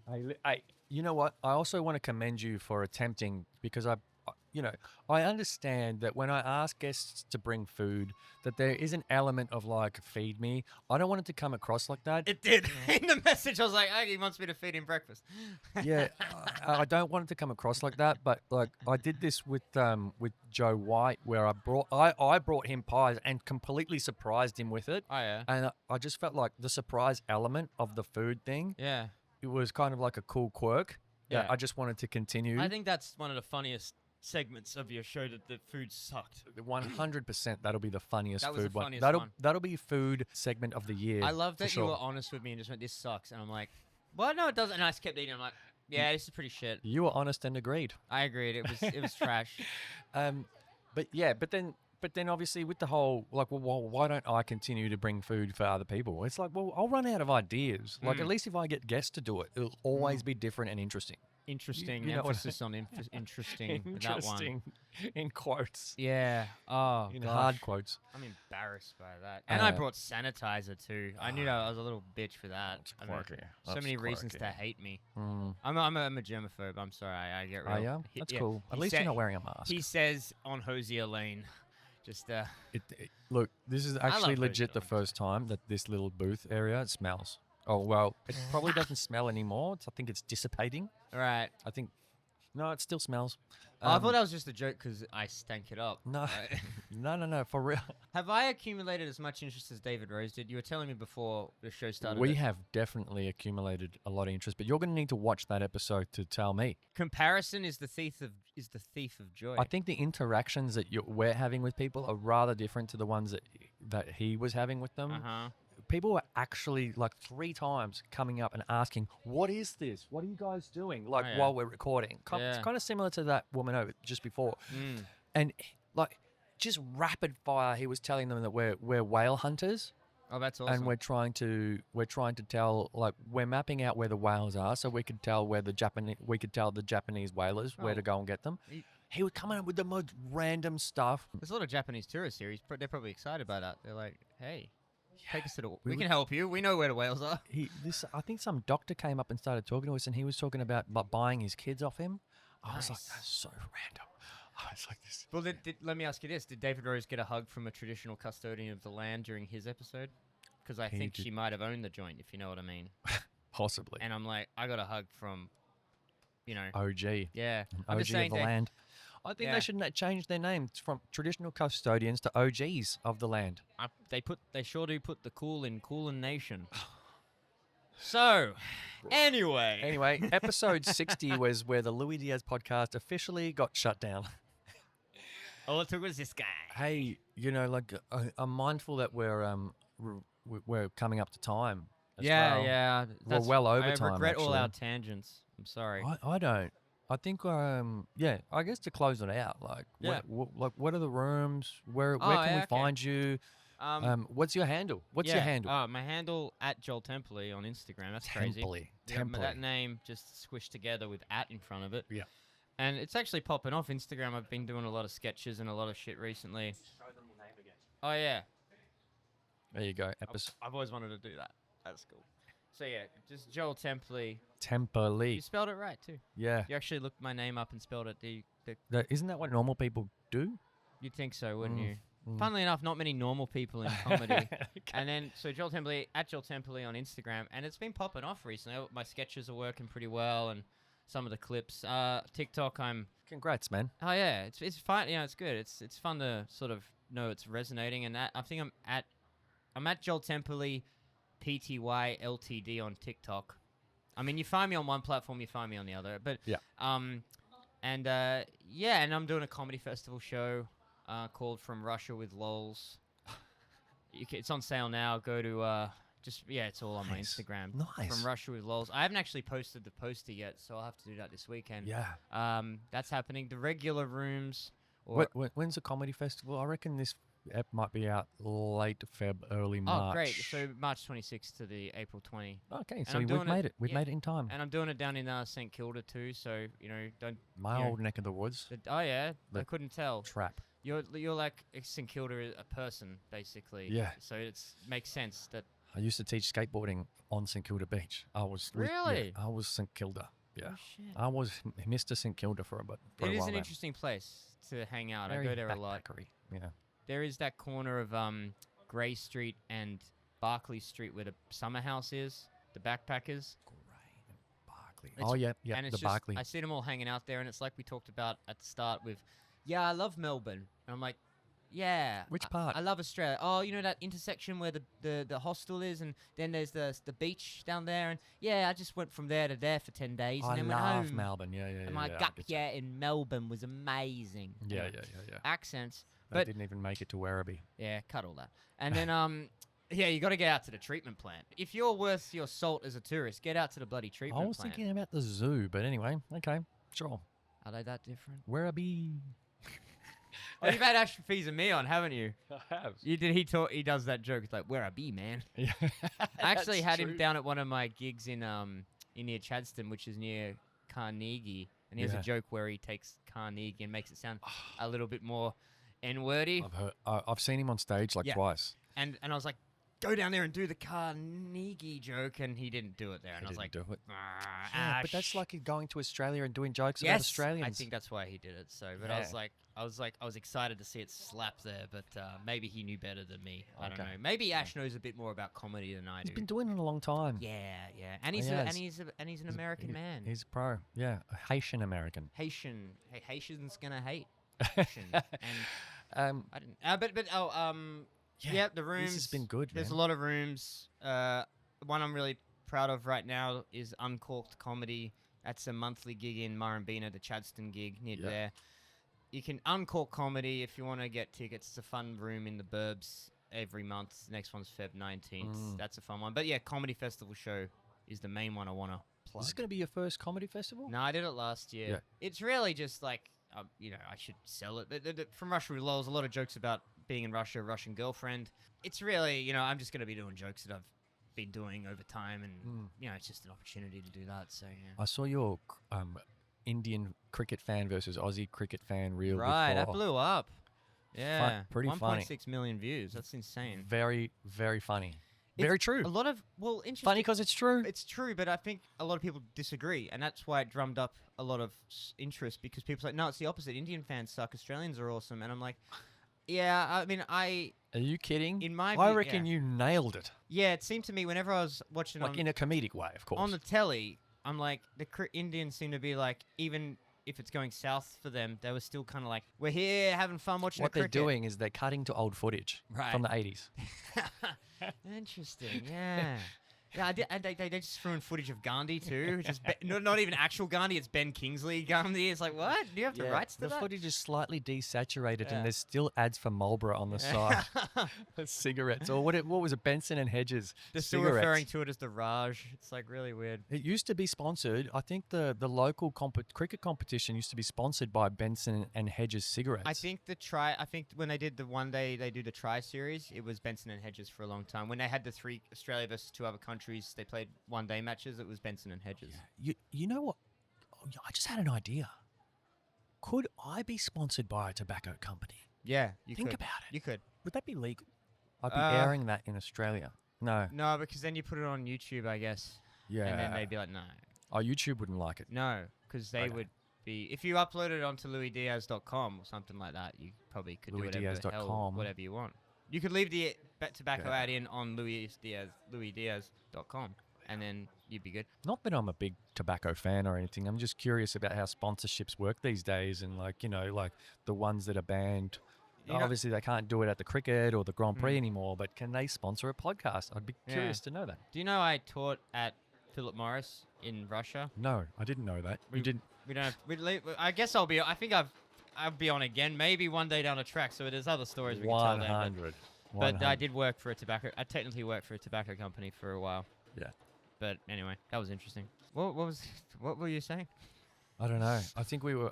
hey, you know what? I also want to commend you for attempting because I understand that when I ask guests to bring food, that there is an element of like feed me. I don't want it to come across like that. It did. In the message, I was like, he wants me to feed him breakfast. Yeah, I don't want it to come across like that. But like I did this with Joe White, where I brought him pies and completely surprised him with it. Oh, yeah. And I just felt like the surprise element of the food thing. Yeah. It was kind of like a cool quirk. Yeah. I just wanted to continue. I think that's one of the funniest segments of your show, that the food sucked. 100%. That'll be the funniest That was food the one. funniest That'll one. that'll be food segment of the year. I love for that sure. you were honest with me and just went, this sucks. And I'm like, well, no, it doesn't. And I just kept eating. I'm like, yeah, this is pretty shit. You were honest and agreed. I agreed. It was trash. But then obviously with the whole like, well, why don't I continue to bring food for other people? It's like, well, I'll run out of ideas. Like at least if I get guests to do it, it'll always be different and interesting. Interesting. You know what I- Emphasis on interesting. With that one. Interesting in quotes. Yeah. Oh, In gosh. hard quotes. I'm embarrassed by that. And I brought sanitizer too. I knew that I was a little bitch for that. That's I mean, quirky. so That's many reasons to quirky. hate me. Mm. I'm a germaphobe. I'm sorry. I get real. Oh yeah, He- that's yeah. cool. At He least said- you're not wearing a mask. He says on Hosier Lane. Just Look, this is actually love legit the Hosier Lane. first time that this little booth area smells. Oh well, it probably doesn't smell anymore. I think it's dissipating. right. I think no, it still smells. I thought that was just a joke because I stank it up. No, Right? no, for real. Have I accumulated as much interest as David Rose did? You were telling me before the show started. We that have definitely accumulated a lot of interest, but you're going to need to watch that episode to tell me. comparison is the thief of joy. I think the interactions that we're having with people are rather different to the ones that he was having with them. Uh-huh. People were actually like 3 times coming up and asking, "What is this? What are you guys doing?" Like Oh, yeah. while we're recording. It's Yeah. kind of similar to that woman over just before. Mm. And like just rapid fire, he was telling them that we're whale hunters. Oh, that's awesome. And we're trying to tell, like, we're mapping out where the whales are, so we could tell the Japanese whalers where Oh. to go and get them. He- He was coming up with the most random stuff. There's a lot of Japanese tourist series. They're probably excited by that. They're like, hey, take us to the. we We would- can help you. We know where the whales are. I think some doctor came up and started talking to us, and he was talking about buying his kids off him. I was like, Nice. that's so random. I was like, this. Well, let me ask you this: did David Rose get a hug from a traditional custodian of the land during his episode? Because I He think did. she might have owned the joint, if you know what I mean. Possibly. And I'm like, I got a hug from, OG. yeah. I'm OG just saying of the land. I think Yeah. they should change their name from traditional custodians to OGs of the land. they sure do put the cool in Nation. So, anyway. Anyway, episode 60 was where the Lui Diaz podcast officially got shut down. All it took was this guy. Hey, I'm mindful that we're we're coming up to time. As Yeah, well. yeah. We're well over I time. regret all our actually. tangents. I'm sorry. I don't. I think yeah. I guess to close it out, like Yeah. what are the rooms? Where Oh, can yeah, we okay. find you? What's your handle? What's your handle? My handle at Joel Templey on Instagram. That's crazy. Yeah, that name just squished together with at in front of it. Yeah. And it's actually popping off Instagram. I've been doing a lot of sketches and a lot of shit recently. Show them your name again. Oh yeah. There you go. Episode I've always wanted to do that. That's cool. So yeah, just Joel Templey. Templey. You spelled it right too. Yeah. You actually looked my name up and spelled it. Isn't that what normal people do? You'd think so, wouldn't Mm, you? mm. Funnily enough, not many normal people in comedy. Okay. And then, so Joel Templey, at Joel Templey on Instagram, and it's been popping off recently. My sketches are working pretty well, and some of the clips. TikTok, Congrats, man. oh yeah, it's fun. Yeah, it's good. It's fun to sort of know it's resonating, and I think I'm at Joel Templey, PTY LTD on TikTok. I mean, you find me on one platform, you find me on the other, but Yeah. and and I'm doing a comedy festival show called From Russia with Lols. It's on sale now. Go to it's all on my Nice. Instagram. Nice. From Russia with Lols. I haven't actually posted the poster yet, so I'll have to do that this weekend. Yeah. That's happening. The regular rooms. Or When's the comedy festival? I reckon this ep might be out late Feb, early March. oh, great! So March 26th to the April 20. Okay, And so I'm we've doing made it- it. We've yeah. made it in time. And I'm doing it down in St Kilda too. So don't. My yeah. old neck of the woods. Oh yeah, I The- couldn't tell. Trap. You're like St Kilda is a person basically. Yeah. So makes sense that. I used to teach skateboarding on St Kilda Beach. I was Really? I was St Kilda. Yeah. Oh, shit. I was Mr. St Kilda for a bit. It is while an then. interesting place to hang out. Very I go there a lot. backpackery, Yeah. There is that corner of Grey Street and Barclay Street where the summer house is, the backpackers. Great. Barclay. It's- Oh yeah, yeah. And it's The just, Barclay. I see them all hanging out there, and it's like we talked about at the start with, yeah, I love Melbourne. And I'm like, yeah. Which part? I love Australia. Oh, you know that intersection where the hostel is, and then there's the beach down there, and yeah, I just went from there to there for 10 days, and I then went love home. Melbourne. Yeah, yeah, And yeah. my yeah, I gap get you. year in Melbourne was amazing. Yeah, Anyway, yeah. Accents. I But didn't even make it to Werribee. yeah, cut all that. And then yeah, you got to get out to the treatment plant. If you're worth your salt as a tourist, get out to the bloody I treatment was plant. thinking about the zoo, but anyway, okay, sure. Are they that different? Werribee. Oh, you've had Ashton Fees and me on, haven't you? I have. He does that joke. It's like, where I be, man. Yeah. I actually That's had him true. down at one of my gigs in near Chadstone, which is near Carnegie, and he has Yeah. a joke where he takes Carnegie and makes it sound a little bit more N-wordy. I've seen him on stage like Yeah. twice. And I was like, go down there and do the Carnegie joke, and he didn't do it there. And I was like, do it. "Ah, Yeah, but that's Ash." like going to Australia and doing jokes about Yes, Australians. I think that's why he did it. So, but Yeah. I was excited to see it slap there, but maybe he knew better than me. I don't Okay. know. Maybe Ash knows a bit more about comedy than I He's do. been doing it a long time. Yeah, yeah, and he's He a, has. and he's an American man. He's a pro. Yeah, a Haitian American. Haitian. Hey, Haitian's gonna hate. Haitian. And I didn't. Yeah, the rooms. This has been good, There's man. a lot of rooms. One I'm really proud of right now is Uncorked Comedy. That's a monthly gig in Murrumbina, the Chadstone gig near Yeah. there. You can Uncork Comedy if you want to get tickets. It's a fun room in the Burbs every month. The next one's Feb 19th. Mm. That's a fun one. But yeah, Comedy Festival show is the main one I want to plug. Is this going to be your first comedy festival? No, I did it last year. Yeah. It's really just like, I should sell it. From Russia with Lols, a lot of jokes about being in Russia, Russian girlfriend. It's really, I'm just going to be doing jokes that I've been doing over time, and it's just an opportunity to do that. So yeah. I saw your Indian cricket fan versus Aussie cricket fan reel Right, that before. blew up. Yeah, pretty funny. 1.6 million views. That's insane. Very, very funny. It's Very true. A lot of interesting. Funny because it's true. It's true, but I think a lot of people disagree, and that's why it drummed up a lot of interest, because people say, no, it's the opposite. Indian fans suck. Australians are awesome, and I'm like, yeah. I mean, Are you kidding? in my I view, reckon yeah. you nailed it. Yeah, it seemed to me whenever I was watching Like in a comedic way, of course. on the telly, I'm like, the Indians seem to be like, even if it's going south for them, they were still kind of like, we're here having fun watching what the they're cricket. doing is they're cutting to old footage Right. from the 80s. Interesting, yeah. Yeah, I did, and they just threw in footage of Gandhi too. Just not even actual Gandhi. It's Ben Kingsley Gandhi. It's like, what? Do you have the rights to the that? footage is slightly desaturated, Yeah. and there's still ads for Marlboro on the side. Cigarettes, or what was it? Benson and Hedges. They're still cigarettes. referring to it as the Raj. It's like really weird. It used to be sponsored. I think the local cricket competition used to be sponsored by Benson and Hedges cigarettes. I think when they did the one day they do the Tri Series, it was Benson and Hedges for a long time. When they had the 3 Australia versus 2 other countries, they played one day matches. It was Benson and Hedges. You know what? Oh, I just had an idea. Could I be sponsored by a tobacco company? Yeah, Think about it. You could. Would that be legal? I'd be airing that in Australia. No. No, because then you put it on YouTube, I guess. Yeah. And then they'd be like, no. Oh, YouTube wouldn't like it. No, because they would be... If you upload it onto LouisDiaz.com or something like that, you probably could do whatever you want. You could leave the tobacco ad in on LouisDiaz.com, and then you'd be good. Not that I'm a big tobacco fan or anything. I'm just curious about how sponsorships work these days, and like the ones that are banned. Obviously, they can't do it at the cricket or the Grand Prix anymore, but can they sponsor a podcast? I'd be curious to know that. Do you know I taught at Philip Morris in Russia? No, I didn't know that. You didn't. We don't have. I guess I'll be. I think I'll be on again, maybe one day down the track. So there's other stories we can tell there. 100. But I did work for a tobacco. I technically worked for a tobacco company for a while. Yeah. But anyway, that was interesting. What were you saying? I don't know. I think we were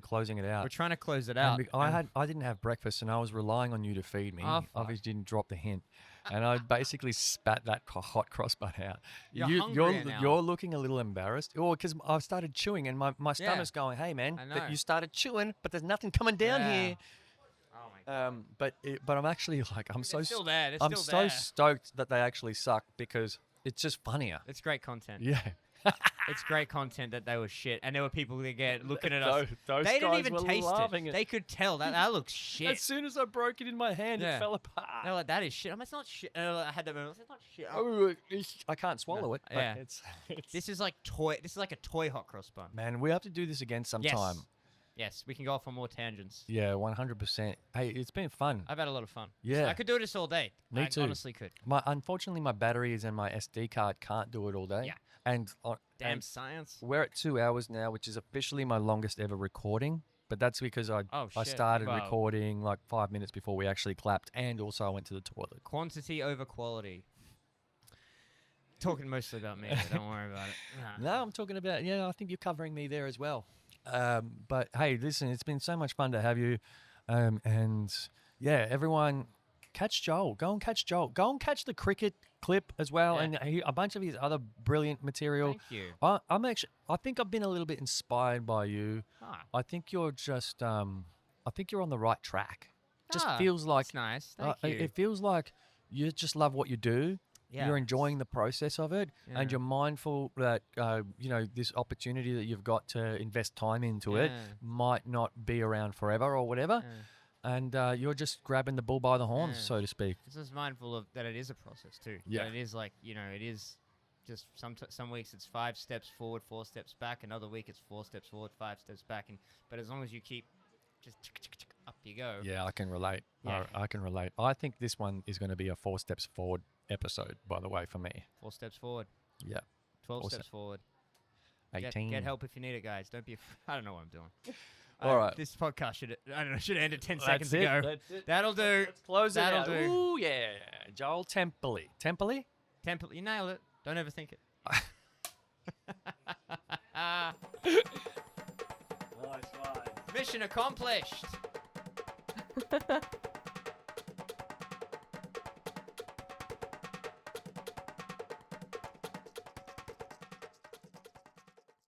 closing it out. We're trying to close it out. I didn't have breakfast, and I was relying on you to feed me. Oh, fuck. Obviously, didn't drop the hint, and I basically spat that hot cross bun out. You're looking a little embarrassed. Oh, because I've started chewing, and my stomach's going, "Hey, man, that you started chewing, but there's nothing coming down here." Oh my God. But I'm actually like, I'm so still there. I'm so stoked that they actually suck because it's just funnier. It's great content. Yeah. It's great content that they were shit, and there were people that get looking at us. Those They didn't guys even were taste loving it. They could tell that looks shit. As soon as I broke it in my hand, it fell apart. They're like, that is shit. I'm like, it's not shit. And I had that moment. It's not shit. I can't swallow it. But Yeah. it's This is like toy. This is like a toy hot cross bun. man, we have to do this again sometime. Yes, we can go off on more tangents. Yeah, 100%. Hey, it's been fun. I've had a lot of fun. Yeah. I could do this all day. Me I too. honestly could. Unfortunately, my batteries and my SD card can't do it all day. Yeah. And Damn science. we're at 2 hours now, which is officially my longest ever recording. But that's because I shit. started Well- recording like 5 minutes before we actually clapped, and also I went to the toilet. Quantity over quality. Talking mostly about me, but don't worry about it. No, I'm talking about, I think you're covering me there as well. But hey, listen, it's been so much fun to have you. And yeah, everyone, catch Joel. Go and catch Joel. Go and catch the cricket clip as well, and a bunch of his other brilliant material. Thank you. I think I've been a little bit inspired by you. I think you're just, I think you're on the right track. Just feels like That's nice. Thank you. it feels like you just love what you do. Yeah. You're enjoying the process of it, and you're mindful that this opportunity that you've got to invest time into it might not be around forever or whatever, and you're just grabbing the bull by the horns, so to speak. Just mindful of that it is a process too. Yeah. That it is like, it is just some weeks it's 5 steps forward, 4 steps back. Another week it's 4 steps forward, 5 steps back. But as long as you keep just up you go. Yeah, I can relate. Yeah. I can relate. I think this one is going to be a 4 steps forward episode, by the way, for me. 4 steps forward. Yeah. 12 steps forward. 18. Get help if you need it, guys. Don't be. I don't know what I'm doing. All right. This podcast should have ended 10 That's seconds it. ago. That's it. That'll do. Let's close That'll it out. do. Ooh, yeah. Joel Templey. Templey? Temple. You nailed it. Don't overthink it. Nice one. Mission accomplished.